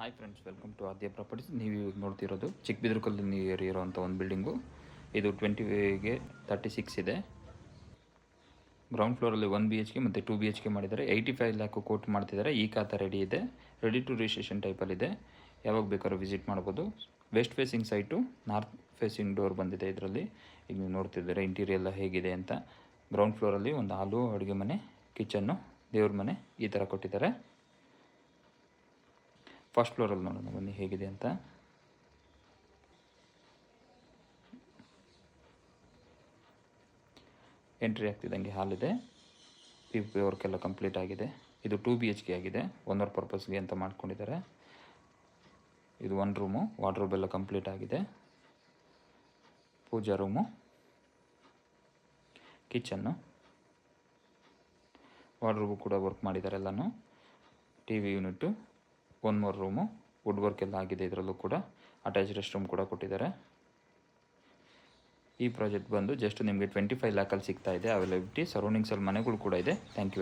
Hi friends, welcome to Aadya properties. ನೀವು ಇವಾಗ ನೋಡ್ತಿರೋದು ಚಿಕ್ಕಬಿದ್ರಕಲ್ಲಿ ಇರೋಂಥ ಒಂದು ಬಿಲ್ಡಿಂಗು. ಇದು 20ಗೆ 36 ಇದೆ. ಗ್ರೌಂಡ್ ಫ್ಲೋರಲ್ಲಿ 1 BHK ಮತ್ತು 2 BHK ಮಾಡಿದ್ದಾರೆ. 85 ಲ್ಯಾಕ್ ಕೋಟ್ ಮಾಡ್ತಿದ್ದಾರೆ. ಈ ಖಾತಾ ರೆಡಿ ಇದೆ, ರೆಡಿ ಟು ರಿಜಿಸ್ಟ್ರೇಷನ್ ಟೈಪಲ್ಲಿದೆ. ಯಾವಾಗ ಬೇಕಾದ್ರೂ ವಿಸಿಟ್ ಮಾಡ್ಬೋದು. West facing site, north facing door ಬಂದಿದೆ ಇದರಲ್ಲಿ. ಈಗ ನೀವು ನೋಡ್ತಿದ್ದಾರೆ ಇಂಟೀರಿಯರ್ ಎಲ್ಲ ಹೇಗಿದೆ ಅಂತ. ಗ್ರೌಂಡ್ ಫ್ಲೋರಲ್ಲಿ ಒಂದು ಹಾಲು, ಅಡುಗೆ ಮನೆ, ಕಿಚನ್ನು, ದೇವ್ರ ಮನೆ ಈ ಥರ ಕೊಟ್ಟಿದ್ದಾರೆ. ಫಸ್ಟ್ ಫ್ಲೋರಲ್ಲಿ ನೋಡೋಣ ಬನ್ನಿ ಹೇಗಿದೆ ಅಂತ. ಎಂಟ್ರಿ ಆಗ್ತಿದ್ದಂಗೆ ಹಾಲಿದೆ. POP ವರ್ಕೆಲ್ಲ ಕಂಪ್ಲೀಟ್ ಆಗಿದೆ. ಇದು 2 BHK ಆಗಿದೆ. ಓನರ್ ಪರ್ಪಸ್ಗೆ ಅಂತ ಮಾಡ್ಕೊಂಡಿದ್ದಾರೆ. ಇದು 1 ರೂಮು, ವಾರ್ಡ್ರೋಬ್ ಎಲ್ಲ ಕಂಪ್ಲೀಟ್ ಆಗಿದೆ. ಪೂಜಾ ರೂಮು, ಕಿಚನ್ನು, ವಾರ್ಡ್ರೋಬು ಕೂಡ ವರ್ಕ್ ಮಾಡಿದ್ದಾರೆ ಎಲ್ಲನೂ. TV unit, 1 more room, wood work ಎಲ್ಲ ಆಗಿದೆ. ಇದರಲ್ಲೂ ಕೂಡ ಅಟ್ಯಾಚ್ ರೆಸ್ಟ್ ರೂಮ್ ಕೂಡ ಕೊಟ್ಟಿದ್ದಾರೆ. ಈ ಪ್ರಾಜೆಕ್ಟ್ ಬಂದು ಜಸ್ಟ್ ನಿಮಗೆ 25 ಲ್ಯಾಕಲ್ಲಿ ಸಿಗ್ತಾ ಇದೆ. ಅವೈಲಬಿಲಿಟಿ ಸರೌಂಡಿಂಗ್ಸಲ್ಲಿ ಮನೆಗಳು ಕೂಡ ಇದೆ. Thank you.